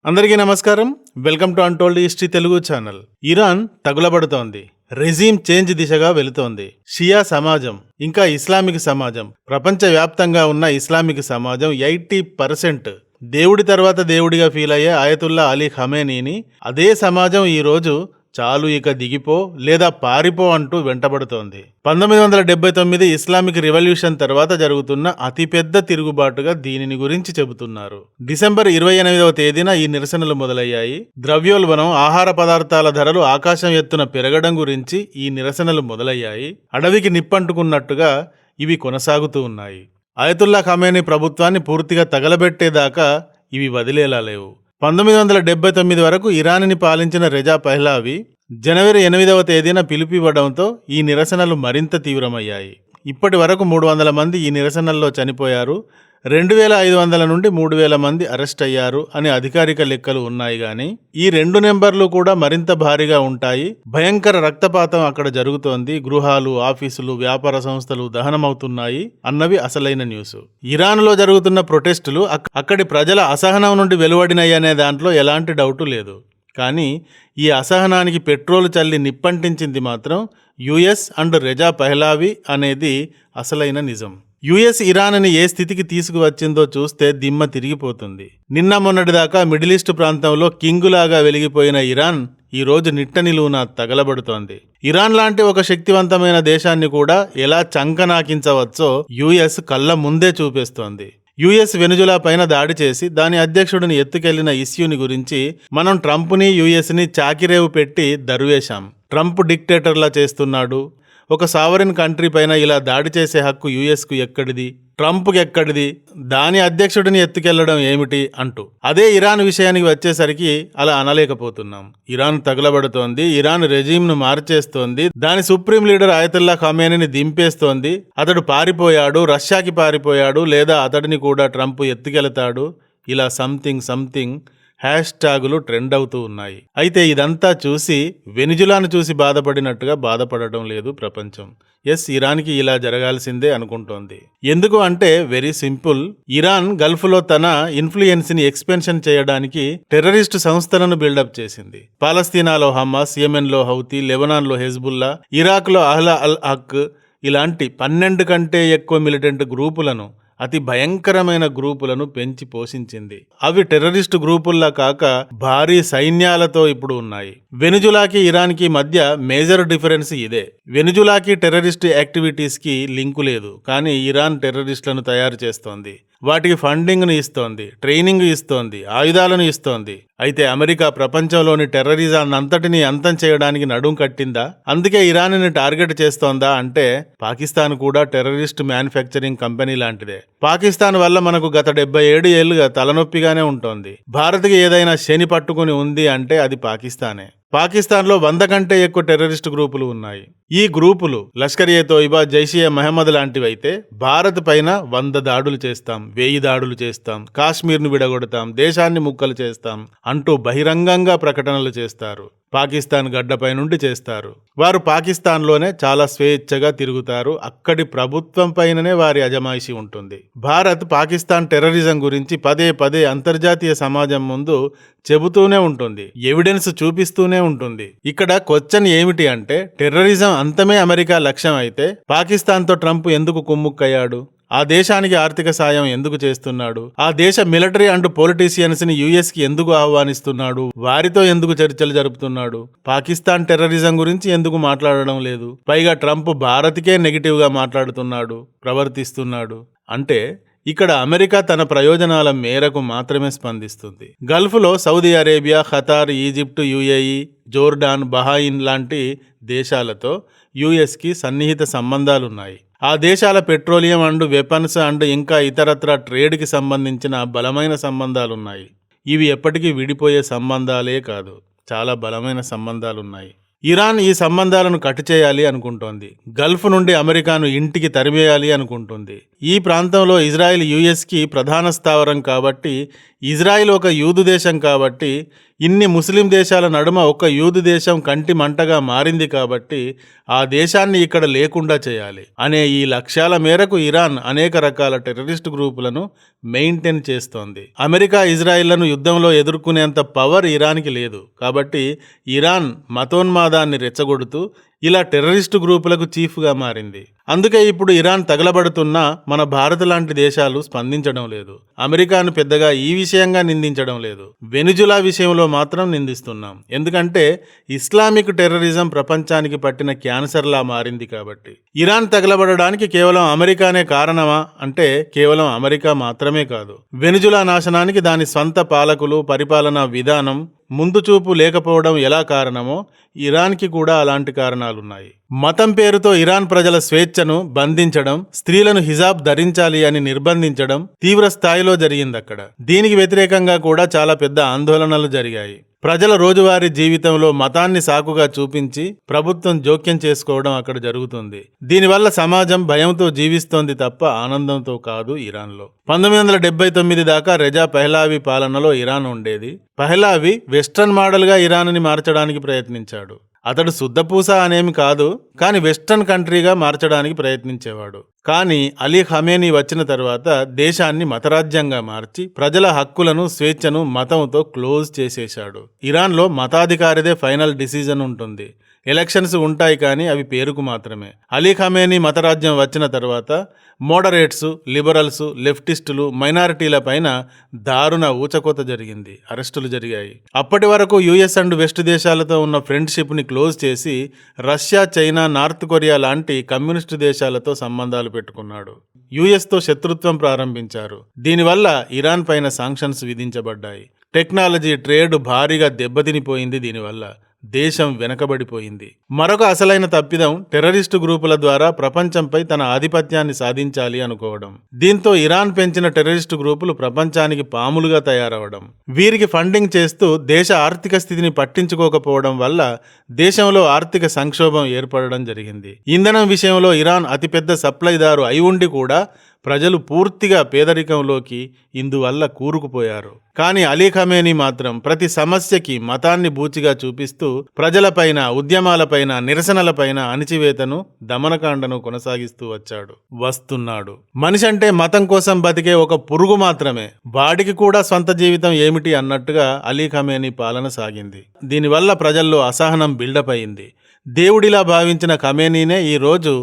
అందరికీ నమస్కారం. Welcome to untold history Telugu channel. Iran తగులబడుతోంది. రెజీమ్ చేంజ్ దిశగా వెళుతోంది. షియా సమాజం ఇంకా ఇస్లామిక్ సమాజం, ప్రపంచవ్యాప్తంగా ఉన్న ఇస్లామిక్ సమాజం 80% దేవుడి తర్వాత దేవుడిగా ఫీల్ అయ్యే ఆయతుల్లా అలీ ఖమేనీని అదే సమాజం ఈరోజు చాలు ఇక దిగిపో లేదా పారిపో అంటూ వెంటబడుతోంది. 1979 ఇస్లామిక్ రివల్యూషన్ తర్వాత జరుగుతున్న అతిపెద్ద తిరుగుబాటుగా దీనిని గురించి చెబుతున్నారు. డిసెంబర్ 28వ తేదీన ఈ నిరసనలు మొదలయ్యాయి. ద్రవ్యోల్బణం, ఆహార పదార్థాల ధరలు ఆకాశం ఎత్తున పెరగడం గురించి ఈ నిరసనలు మొదలయ్యాయి. అడవికి నిప్పంటుకున్నట్టుగా ఇవి కొనసాగుతూ ఉన్నాయి. ఆయతుల్లా ఖమేనీ ప్రభుత్వాన్ని పూర్తిగా తగలబెట్టేదాకా ఇవి వదిలేలా లేవు. 1979 వరకు ఇరాన్ని పాలించిన రెజా పహ్లావి జనవరి 8వ తేదీన పిలుపివ్వడంతో ఈ నిరసనలు మరింత తీవ్రమయ్యాయి. ఇప్పటి వరకు 300 మంది ఈ నిరసనల్లో చనిపోయారు. 2500 నుండి 3000 మంది అరెస్ట్ అయ్యారు అని అధికారిక లెక్కలు ఉన్నాయి. గాని ఈ రెండు నెంబర్లు కూడా మరింత భారీగా ఉంటాయి. భయంకర రక్తపాతం అక్కడ జరుగుతోంది. గృహాలు, ఆఫీసులు, వ్యాపార సంస్థలు దహనమవుతున్నాయి అన్నవి అసలైన న్యూస్. ఇరాన్లో జరుగుతున్న ప్రొటెస్టులు అక్కడి ప్రజల అసహనం నుండి వెలువడినాయనే దాంట్లో ఎలాంటి డౌటు లేదు. కానీ ఈ అసహనానికి పెట్రోలు చల్లి నిప్పంటించింది మాత్రం యుఎస్ అండ్ రెజా పహ్లావి అనేది అసలైన నిజం. యుఎస్ ఇరాన్ని ఏ స్థితికి తీసుకువచ్చిందో చూస్తే దిమ్మ తిరిగిపోతుంది. నిన్న మొన్నటిదాకా మిడిల్ ఈస్ట్ ప్రాంతంలో కింగులాగా వెలిగిపోయిన ఇరాన్ ఈ రోజు నిట్టనిలువున తగలబడుతోంది. ఇరాన్ లాంటి ఒక శక్తివంతమైన దేశాన్ని కూడా ఎలా చంకనాకించవచ్చో యుఎస్ కళ్ళ ముందే చూపిస్తోంది. యుఎస్ వెనుజులా పైన దాడి చేసి దాని అధ్యక్షుడిని ఎత్తుకెళ్లిన ఇష్యూని గురించి మనం ట్రంప్ని, యుఎస్ని చాకిరేవు పెట్టి దరువేశాం. ట్రంప్ డిక్టేటర్లా చేస్తున్నాడు, ఒక సావరిన్ కంట్రీ పైన ఇలా దాడి చేసే హక్కు యుఎస్కు ఎక్కడిది, ట్రంప్కి ఎక్కడిది, దాని అధ్యక్షుడిని ఎత్తుకెళ్లడం ఏమిటి అంటూ. అదే ఇరాన్ విషయానికి వచ్చేసరికి అలా అనలేకపోతున్నాం. ఇరాన్ తగులబడుతోంది, ఇరాన్ రెజీమ్ను మార్చేస్తోంది, దాని సుప్రీం లీడర్ ఆయతుల్లా ఖమేనీని దింపేస్తోంది, అతడు పారిపోయాడు, రష్యాకి పారిపోయాడు, లేదా అతడిని కూడా ట్రంప్ ఎత్తుకెళ్తాడు, ఇలా సంథింగ్ హ్యాష్ ట్యాగులు ట్రెండ్ అవుతూ ఉన్నాయి. అయితే ఇదంతా చూసి వెనిజులాను చూసి బాధపడినట్టుగా బాధపడటం లేదు ప్రపంచం. ఎస్, ఇరాన్కి ఇలా జరగాల్సిందే అనుకుంటోంది. ఎందుకు అంటే వెరీ సింపుల్. ఇరాన్ గల్ఫ్లో తన ఇన్ఫ్లుయెన్స్ని ఎక్స్పెన్షన్ చేయడానికి టెర్రరిస్టు సంస్థలను బిల్డప్ చేసింది. పాలస్తీనాలో హమాస్, యెమెన్లో హౌతీ, లెబనాన్లో హెజ్బుల్లా, ఇరాక్లో అహ్లా అల్ హక్ ఇలాంటి 12 కంటే ఎక్కువ మిలిటెంట్ గ్రూపులను, అతి భయంకరమైన గ్రూపులను పెంచి పోషించింది. అవి టెర్రరిస్టు గ్రూపుల్లా కాక భారీ సైన్యాలతో ఇప్పుడు ఉన్నాయి. వెనుజులాకి ఇరాన్కి మధ్య మేజర్ డిఫరెన్స్ ఇదే. వెనుజులాకి టెర్రరిస్ట్ యాక్టివిటీస్కి లింకు లేదు, కానీ ఇరాన్ టెర్రరిస్టులను తయారు చేస్తోంది, వాటికి ఫండింగ్ను ఇస్తోంది, ట్రైనింగ్ ఇస్తోంది, ఆయుధాలను ఇస్తోంది. అయితే అమెరికా ప్రపంచంలోని టెర్రరిజాన్ని అంతటినీ అంతం చేయడానికి నడుం కట్టిందా? అందుకే ఇరాన్ని టార్గెట్ చేస్తోందా అంటే పాకిస్తాన్ కూడా టెర్రరిస్ట్ మ్యానుఫ్యాక్చరింగ్ కంపెనీ లాంటిదే. పాకిస్తాన్ వల్ల మనకు గత 77 ఏళ్లుగా తలనొప్పిగానే ఉంటోంది. భారత్కి ఏదైనా శని పట్టుకుని ఉంది అంటే అది పాకిస్తానే. పాకిస్తాన్లో 100 కంటే ఎక్కువ టెర్రరిస్ట్ గ్రూపులు ఉన్నాయి. ఈ గ్రూపులు లష్కర్-ఏ-తోయిబా, జైష్-ఏ-మహమ్మద్ లాంటివైతే భారత్ పైన 100 దాడులు చేస్తాం, 1000 దాడులు చేస్తాం, కాశ్మీర్ను విడగొడతాం, దేశాన్ని ముక్కలు చేస్తాం అంటూ బహిరంగంగా ప్రకటనలు చేస్తారు. పాకిస్తాన్ గడ్డపై నుండి చేస్తారు. వారు పాకిస్తాన్లోనే చాలా స్వేచ్ఛగా తిరుగుతారు. అక్కడి ప్రభుత్వం పైననే వారి అజమాయిషి ఉంటుంది. భారత్ పాకిస్తాన్ టెర్రరిజం గురించి పదే అంతర్జాతీయ సమాజం ముందు చెబుతూనే ఉంటుంది, ఎవిడెన్స్ చూపిస్తూనే ఉంటుంది. ఇక్కడ క్వశ్చన్ ఏమిటి అంటే టెర్రరిజం అంతమే అమెరికా లక్ష్యం అయితే పాకిస్తాన్తో ట్రంప్ ఎందుకు కుమ్ముక్కయ్యాడు? ఆ దేశానికి ఆర్థిక సాయం ఎందుకు చేస్తున్నాడు? ఆ దేశ మిలిటరీ అండ్ పొలిటీషియన్స్ ని యుఎస్ కి ఎందుకు ఆహ్వానిస్తున్నాడు? వారితో ఎందుకు చర్చలు జరుపుతున్నాడు? పాకిస్తాన్ టెర్రరిజం గురించి ఎందుకు మాట్లాడడం లేదు? పైగా ట్రంప్ భారత్కే నెగిటివ్ గా మాట్లాడుతున్నాడు, ప్రవర్తిస్తున్నాడు. అంటే ఇక్కడ అమెరికా తన ప్రయోజనాల మేరకు మాత్రమే స్పందిస్తుంది. గల్ఫ్లో Saudi Arabia, Qatar, Egypt, UAE, Jordan, Bahrain లాంటి దేశాలతో యుఎస్కి సన్నిహిత సంబంధాలున్నాయి. ఆ దేశాల పెట్రోలియం అండ్ వెపన్స్ అండ్ ఇంకా ఇతరత్ర ట్రేడ్కి సంబంధించిన బలమైన సంబంధాలున్నాయి. ఇవి ఎప్పటికీ విడిపోయే సంబంధాలే కాదు, చాలా బలమైన సంబంధాలున్నాయి. ఇరాన్ ఈ సంబంధాలను కట్ చేయాలి అనుకుంటోంది. గల్ఫ్ నుండి అమెరికాను ఇంటికి తరిమేయాలి అనుకుంటుంది. ఈ ప్రాంతంలో ఇజ్రాయెల్ యుఎస్కి ప్రధాన స్థావరం కాబట్టి ఇజ్రాయిల్ ఒక యూదు దేశం కాబట్టి, ఇన్ని ముస్లిం దేశాల నడుమ ఒక యూదు దేశం కంటి మంటగా మారింది కాబట్టి ఆ దేశాన్ని ఇక్కడ లేకుండా చేయాలి అనే ఈ లక్ష్యాల మేరకు ఇరాన్ అనేక రకాల టెర్రరిస్ట్ గ్రూపులను మెయింటైన్ చేస్తోంది. అమెరికా ఇజ్రాయిల్లను యుద్ధంలో ఎదుర్కొనేంత పవర్ ఇరాన్కి లేదు. కాబట్టి ఇరాన్ మతోన్మాదాన్ని రెచ్చగొడుతూ ఇలా టెర్రరిస్టు గ్రూపులకు చీఫ్గా మారింది. అందుకే ఇప్పుడు ఇరాన్ తగలబడుతున్నా మన భారత్ లాంటి దేశాలు స్పందించడం లేదు. అమెరికాను పెద్దగా ఈ విషయంగా నిందించడం లేదు. వెనిజులా విషయంలో మాత్రం నిందిస్తున్నాం. ఎందుకంటే ఇస్లామిక్ టెర్రరిజం ప్రపంచానికి పట్టిన క్యాన్సర్లా మారింది కాబట్టి. ఇరాన్ తగలబడడానికి కేవలం అమెరికానే కారణమా అంటే కేవలం అమెరికా మాత్రమే కాదు. వెనిజులా నాశనానికి దాని స్వంత పాలకులు, పరిపాలనా విధానం, ముందు చూపు లేకపోవడం ఎలా కారణమో ఇరాన్కి కూడా అలాంటి కారణాలున్నాయి. మతం పేరుతో ఇరాన్ ప్రజల స్వేచ్ఛను బంధించడం, స్త్రీలను హిజాబ్ ధరించాలి అని నిర్బంధించడం తీవ్ర స్థాయిలో జరిగిందక్కడ. దీనికి వ్యతిరేకంగా కూడా చాలా పెద్ద ఆందోళనలు జరిగాయి. ప్రజల రోజువారీ జీవితంలో మతాన్ని సాకుగా చూపించి ప్రభుత్వం జోక్యం చేసుకోవడం అక్కడ జరుగుతుంది. దీనివల్ల సమాజం భయంతో జీవిస్తోంది తప్ప ఆనందంతో కాదు. ఇరాన్లో 1979 దాకా రెజా పెహ్లావి పాలనలో ఇరాన్ ఉండేది. పెహ్లావి వెస్ట్రన్ మోడల్గా ఇరాన్ని మార్చడానికి ప్రయత్నించాడు. అతడు శుద్ధపూస అనేమి కాదు, కానీ వెస్ట్రన్ కంట్రీగా మార్చడానికి ప్రయత్నించేవాడు. కానీ అలీ ఖమేనీ వచ్చిన తర్వాత దేశాన్ని మతరాజ్యంగా మార్చి ప్రజల హక్కులను, స్వేచ్ఛను మతంతో క్లోజ్ చేసేశాడు. ఇరాన్లో మతాధికారిదే ఫైనల్ డిసిజన్ ఉంటుంది. ఎలక్షన్స్ ఉంటాయి కానీ అవి పేరుకు మాత్రమే. అలీ ఖమేనీ మతరాజ్యం వచ్చిన తర్వాత మోడరేట్స్, లిబరల్స్, లెఫ్టిస్టులు, మైనారిటీల పైన దారుణ ఊచకోత జరిగింది. అరెస్టులు జరిగాయి. అప్పటి వరకు యుఎస్ అండ్ వెస్ట్ దేశాలతో ఉన్న ఫ్రెండ్షిప్ని క్లోజ్ చేసి రష్యా, చైనా, నార్త్ కొరియా లాంటి కమ్యూనిస్టు దేశాలతో సంబంధాలు పెట్టుకున్నాడు. యుఎస్తో శత్రుత్వం ప్రారంభించారు. దీనివల్ల ఇరాన్ పైన సాంక్షన్స్ విధించబడ్డాయి. టెక్నాలజీ, ట్రేడ్ భారీగా దెబ్బతినిపోయింది. దీనివల్ల దేశం వెనకబడిపోయింది. మరొక అసలైన తప్పిదం టెర్రరిస్టు గ్రూపుల ద్వారా ప్రపంచంపై తన ఆధిపత్యాన్ని సాధించాలి అనుకోవడం. దీంతో ఇరాన్ పెంచిన టెర్రరిస్టు గ్రూపులు ప్రపంచానికి పాములుగా తయారవడం, వీరికి ఫండింగ్ చేస్తూ దేశ ఆర్థిక స్థితిని పట్టించుకోకపోవడం వల్ల దేశంలో ఆర్థిక సంక్షోభం ఏర్పడడం జరిగింది. ఇంధనం విషయంలో ఇరాన్ అతిపెద్ద సప్లైదారు అయి ఉండి కూడా ప్రజలు పూర్తిగా పేదరికంలోకి ఇందువల్ల కూరుకుపోయారు. కానీ అలీ ఖమేనీ మాత్రం ప్రతి సమస్యకి మతాన్ని బూచిగా చూపిస్తూ ప్రజలపైన, ఉద్యమాలపైన, నిరసనలపైన అణిచివేతను, దమనకాండను కొనసాగిస్తూ వస్తున్నాడు. మనిషి అంటే మతం కోసం బతికే ఒక పురుగు మాత్రమే. వాడికి కూడా సొంత జీవితం ఏమిటి అన్నట్టుగా అలీ ఖమేనీ పాలన సాగింది. దీనివల్ల ప్రజల్లో అసహనం బిల్డప్ అయింది. దేవుడిలా భావించిన ఖమేనీనే ఈరోజు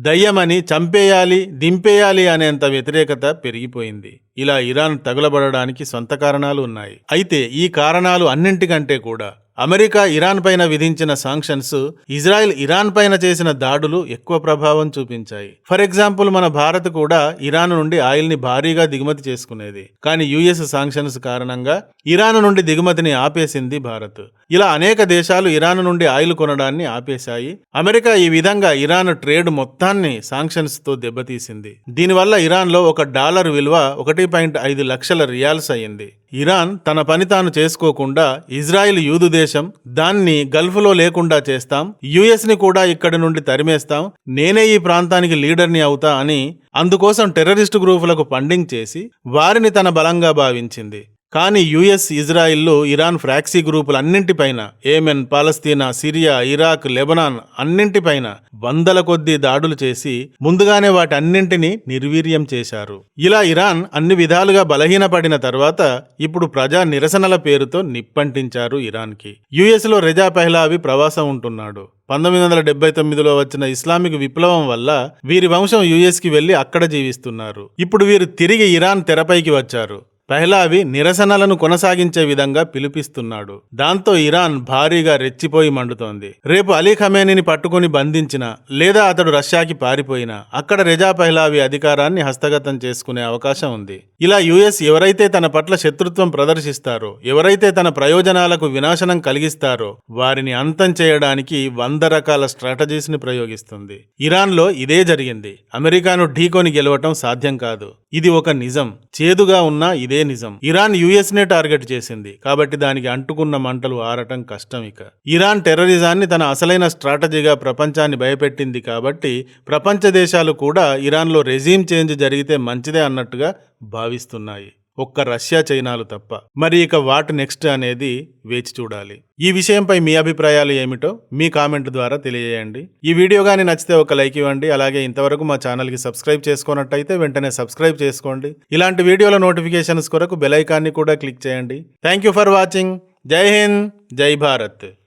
దయ్యమని, చంపేయాలి, దింపేయాలి అనేంత వ్యతిరేకత పెరిగిపోయింది. ఇలా ఇరాన్ తగులబడడానికి సొంత కారణాలు ఉన్నాయి. అయితే ఈ కారణాలు అన్నింటికంటే కూడా అమెరికా ఇరాన్ పైన విధించిన సాంక్షన్స్, ఇజ్రాయెల్ ఇరాన్ పైన చేసిన దాడులు ఎక్కువ ప్రభావం చూపించాయి. ఫర్ ఎగ్జాంపుల్, మన భారత్ కూడా ఇరాన్ నుండి ఆయిల్ ని భారీగా దిగుమతి చేసుకునేది. కానీ యుఎస్ సాంక్షన్స్ కారణంగా ఇరాన్ నుండి దిగుమతిని ఆపేసింది భారత్. ఇలా అనేక దేశాలు ఇరాన్ నుండి ఆయిల్ కొనడాన్ని ఆపేశాయి. అమెరికా ఈ విధంగా ఇరాన్ ట్రేడ్ మొత్తాన్ని సాంక్షన్స్ తో దెబ్బతీసింది. దీనివల్ల ఇరాన్లో $1 విలువ 1.5 లక్షల రియాల్స్ అయ్యింది. ఇరాన్ తన పని తాను చేసుకోకుండా ఇజ్రాయిల్ యూదు దేశం, దాన్ని గల్ఫ్లో లేకుండా చేస్తాం, యుఎస్ ని కూడా ఇక్కడి నుండి తరిమేస్తాం, నేనే ఈ ప్రాంతానికి లీడర్ని అవుతా అని అందుకోసం టెర్రరిస్టు గ్రూపులకు ఫండింగ్ చేసి వారిని తన బలంగా భావించింది. కానీ యుఎస్, ఇజ్రాయిల్లు ఇరాన్ ఫ్రాక్సీ గ్రూపులన్నింటిపైన, ఏమెన్, పాలస్తీనా, సిరియా, ఇరాక్, లెబనాన్ అన్నింటిపైన వందల కొద్దీ దాడులు చేసి ముందుగానే వాటన్నింటినీ నిర్వీర్యం చేశారు. ఇలా ఇరాన్ అన్ని విధాలుగా బలహీనపడిన తర్వాత ఇప్పుడు ప్రజా నిరసనల పేరుతో నిప్పంటించారు ఇరాన్కి. యుఎస్లో రెజా పెహ్లావి ప్రవాసం ఉంటున్నాడు. 1979లో వచ్చిన ఇస్లామిక్ విప్లవం వల్ల వీరి వంశం యుఎస్కి వెళ్లి అక్కడ జీవిస్తున్నారు. ఇప్పుడు వీరు తిరిగి ఇరాన్ తెరపైకి వచ్చారు. పెహ్లావి నిరసనలను కొనసాగించే విధంగా పిలుపిస్తున్నాడు. దాంతో ఇరాన్ భారీగా రెచ్చిపోయి మండుతోంది. రేపు అలీ ఖమేనీని పట్టుకుని బంధించినా లేదా అతడు రష్యాకి పారిపోయినా అక్కడ రెజా పెహ్లావి అధికారాన్ని హస్తగతం చేసుకునే అవకాశం ఉంది. ఇలా యుఎస్ ఎవరైతే తన పట్ల శత్రుత్వం ప్రదర్శిస్తారో, ఎవరైతే తన ప్రయోజనాలకు వినాశనం కలిగిస్తారో వారిని అంతం చేయడానికి 100 రకాల స్ట్రాటజీస్ ని ప్రయోగిస్తుంది. ఇరాన్లో ఇదే జరిగింది. అమెరికాను ఢీకొని గెలవటం సాధ్యం కాదు. ఇది ఒక నిజం. చేదుగా ఉన్నా ఇదే నిజం. ఇరాన్ యుఎస్ నే టార్గెట్ చేసింది కాబట్టి దానికి అంటుకున్న మంటలు ఆరటం కష్టం. ఇక ఇరాన్ టెర్రరిజాన్ని తన అసలైన స్ట్రాటజీగా ప్రపంచాన్ని భయపెట్టింది కాబట్టి ప్రపంచ దేశాలు కూడా ఇరాన్లో రెజీమ్ చేంజ్ జరిగితే మంచిదే అన్నట్టుగా భావిస్తున్నాయి. ఒక్క రష్యా చైనాలు తప్ప. మరి ఇక వాట్ నెక్స్ట్ అనేది వేచి చూడాలి. ఈ విషయంపై మీ అభిప్రాయాలు ఏమిటో మీ కామెంట్ ద్వారా తెలియజేయండి. ఈ వీడియో గాని నచ్చితే ఒక లైక్ ఇవ్వండి. అలాగే ఇంతవరకు మా ఛానల్కి సబ్స్క్రైబ్ చేసుకున్నట్టయితే వెంటనే సబ్స్క్రైబ్ చేసుకోండి. ఇలాంటి వీడియోల నోటిఫికేషన్స్ కొరకు బెల్ ఐకాన్ని కూడా క్లిక్ చేయండి. Thank you for watching. జై హింద్, జై భారత్.